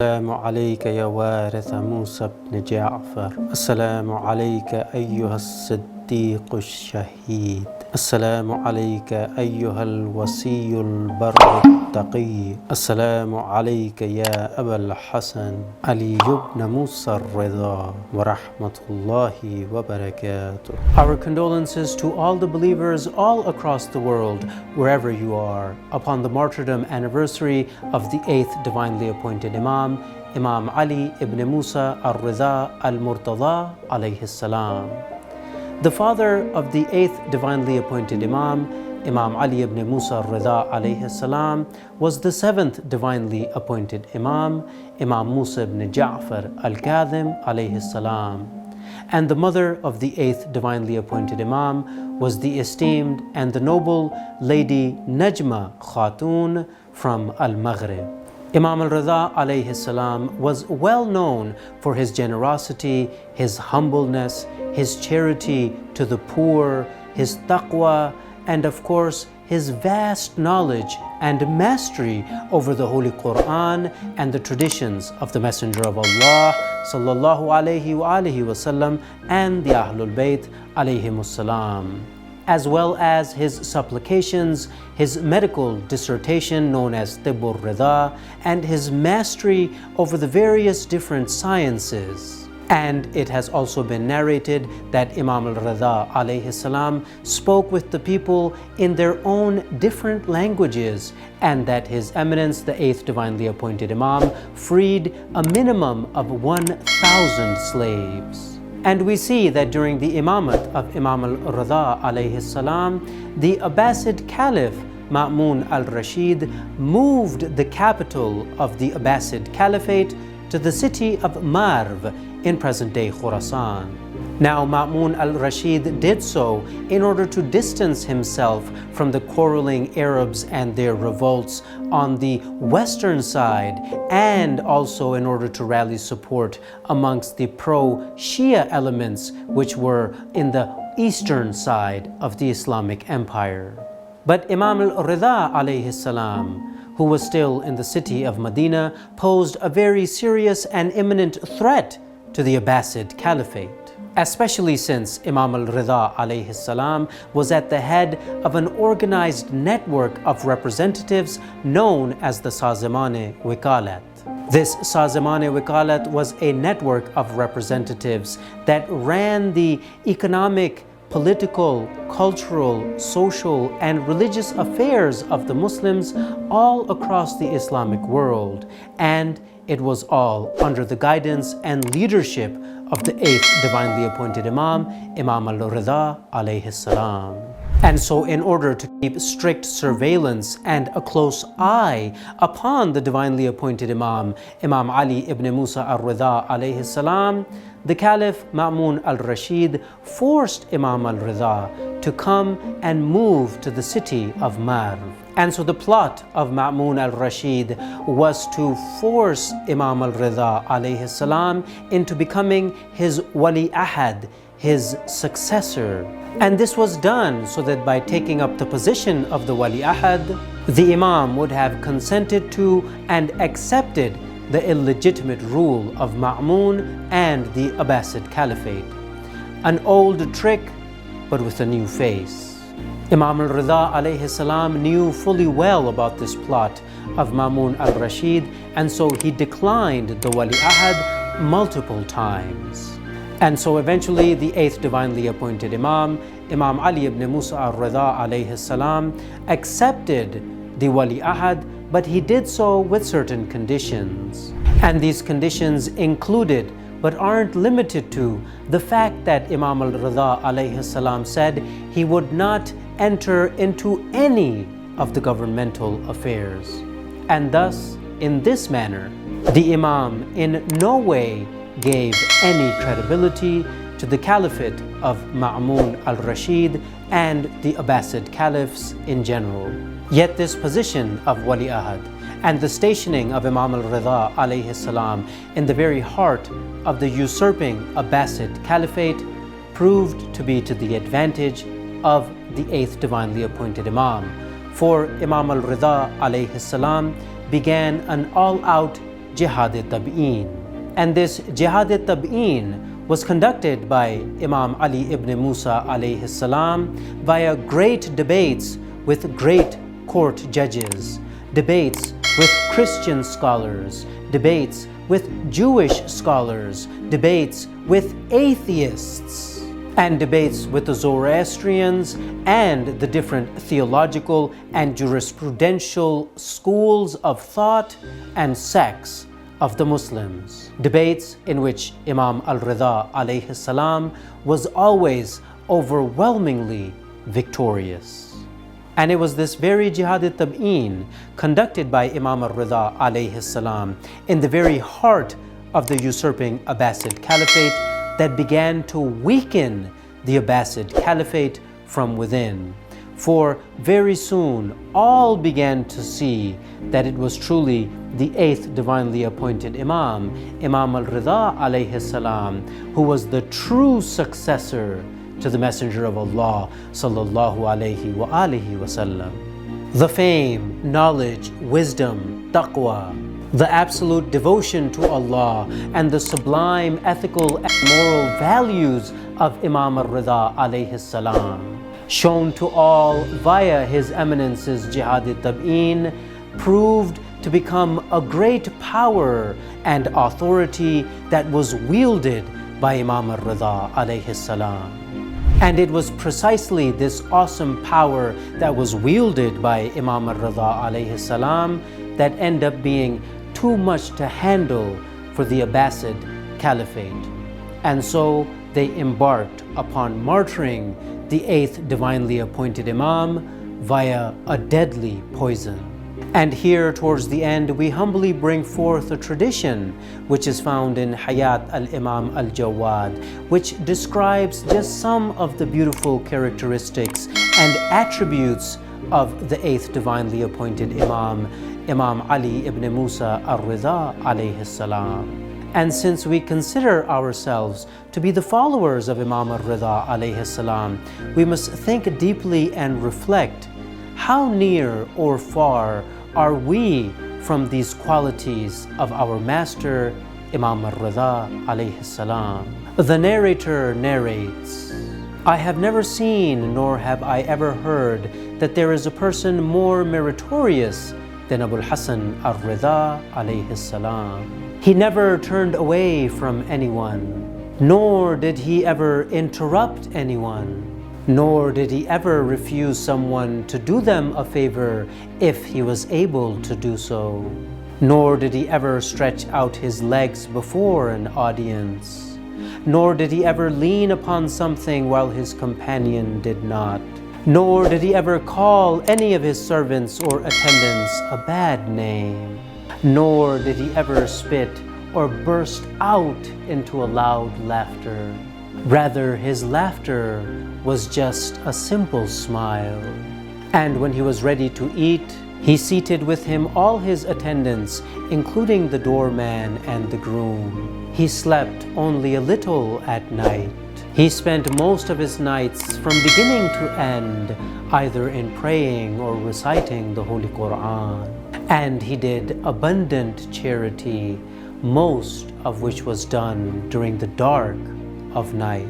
السلام عليك يا وارث موسى بن جعفر. السلام عليك أيها الصديق الشهيد. السلام عليك أيها الوصي البر التقي. السلام عليك يا أبا الحسن علي بن موسى الرضا ورحمة الله وبركاته. Our condolences to all the believers all across the world, wherever you are, upon the martyrdom anniversary of the 8th divinely appointed Imam, Imam Ali Ibne Musa al-Raza al-Murtada alayhi salam. The father of the 8th divinely appointed Imam, Imam Ali ibn Musa al-Raza alayhi salam, was the 7th divinely appointed Imam, Imam Musa ibn Ja'far al-Kadhim alayhi salam. And the mother of the 8th divinely appointed Imam was the esteemed and the noble Lady Najma Khatun from Al-Maghrib. Imam al-Raza alayhi salam was well known for his generosity, his humbleness, his charity to the poor, his taqwa, and of course his vast knowledge and mastery over the Holy Quran and the traditions of the Messenger of Allah sallallahu alayhi wa alihi wasallam and the Ahlul Bayt alayhimus salam, as well as his supplications, his medical dissertation known as Tibbur Rida, and his mastery over the various different sciences. And it has also been narrated that Imam al-Raza alayhi salam spoke with the people in their own different languages, and that His Eminence, the 8th divinely appointed Imam, freed a minimum of 1,000 slaves. And we see that during the Imamat of Imam al-Raza alayhi salam, the Abbasid Caliph Ma'mun al-Rashid moved the capital of the Abbasid Caliphate to the city of Marv in present-day Khurasan. Now Ma'mun al-Rashid did so in order to distance himself from the quarreling Arabs and their revolts on the western side, and also in order to rally support amongst the pro-Shia elements which were in the eastern side of the Islamic Empire. But Imam al-Rida alayhi salam, who was still in the city of Medina, posed a very serious and imminent threat to the Abbasid Caliphate, especially since Imam al-Rida alayhi salam was at the head of an organized network of representatives known as the Sazemane Wikalat. This Sazemane Wikalat was a network of representatives that ran the economic, political, cultural, social, and religious affairs of the Muslims all across the Islamic world, and it was all under the guidance and leadership of the 8th divinely appointed Imam, Imam al-Rida alayhi salam. And so in order to keep strict surveillance and a close eye upon the divinely appointed Imam, Imam Ali ibn Musa al-Rida alayhi salam, the Caliph Ma'mun al-Rashid forced Imam al-Rida to come and move to the city of Marv. And so the plot of Ma'mun al-Rashid was to force Imam al-Rida alayhi salam into becoming his Wali Ahad, his successor. And this was done so that by taking up the position of the Wali Ahad, the Imam would have consented to and accepted the illegitimate rule of Ma'mun and the Abbasid Caliphate. An old trick, but with a new face. Imam al-Rida alayhi salam knew fully well about this plot of Ma'mun al-Rashid, and so he declined the Wali Ahad multiple times. And so eventually the 8th divinely appointed Imam, Imam Ali ibn Musa al-Rida alayhi salam, accepted the Wali Ahad, but he did so with certain conditions. And these conditions included, but aren't limited to, the fact that Imam al-Rida alayhi salam said he would not enter into any of the governmental affairs. And thus, in this manner, the Imam in no way gave any credibility to the caliphate of Ma'mun al-Rashid and the Abbasid caliphs in general. Yet this position of Wali Ahad and the stationing of Imam al-Rida alayhi salam in the very heart of the usurping Abbasid Caliphate proved to be to the advantage of the 8th divinely appointed Imam. For Imam al-Rida alayhi salam began an all-out Jihad-e-Tab'een. And this Jihad-e-Tab'een was conducted by Imam Ali ibn Musa alayhi salam via great debates with great court judges, debates with Christian scholars, debates with Jewish scholars, debates with atheists, and debates with the Zoroastrians and the different theological and jurisprudential schools of thought and sects of the Muslims. Debates in which Imam al-Raza alayhi salam was always overwhelmingly victorious. And it was this very Jihad-e-Tab'een conducted by Imam al-Raza alayhi salam in the very heart of the usurping Abbasid Caliphate that began to weaken the Abbasid Caliphate from within. For very soon all began to see that it was truly the eighth divinely appointed Imam, Imam al-Raza alayhi salam, who was the true successor to the Messenger of Allah sallallahu alayhi wa alihi wasallam. The fame, knowledge, wisdom, taqwa, the absolute devotion to Allah, and the sublime ethical and moral values of Imam al-Raza alayhi salam, shown to all via His Eminence's Jihad-e-Tab'een, proved to become a great power and authority that was wielded by Imam al-Raza alayhi salam. And it was precisely this awesome power that was wielded by Imam al-Raza alayhi salam that ended up being too much to handle for the Abbasid Caliphate. And so they embarked upon martyring the eighth divinely appointed Imam via a deadly poison. And here towards the end we humbly bring forth a tradition which is found in Hayat al-Imam al-Jawad, which describes just some of the beautiful characteristics and attributes of the eighth divinely appointed Imam, Imam Ali ibn Musa al-Raza alayhi salam. And since we consider ourselves to be the followers of Imam al-Raza alayhi salam, we must think deeply and reflect, how near or far are we from these qualities of our master, Imam al-Raza alayhi salam? The narrator narrates, I have never seen nor have I ever heard that there is a person more meritorious than Abu al-Hasan al-Raza alayhi salam. He never turned away from anyone, nor did he ever interrupt anyone, nor did he ever refuse someone to do them a favor if he was able to do so, nor did he ever stretch out his legs before an audience, nor did he ever lean upon something while his companion did not, nor did he ever call any of his servants or attendants a bad name, nor did he ever spit or burst out into a loud laughter. Rather, his laughter was just a simple smile. And when he was ready to eat, he seated with him all his attendants, including the doorman and the groom. He slept only a little at night. He spent most of his nights from beginning to end either in praying or reciting the Holy Quran. And he did abundant charity, most of which was done during the dark of night.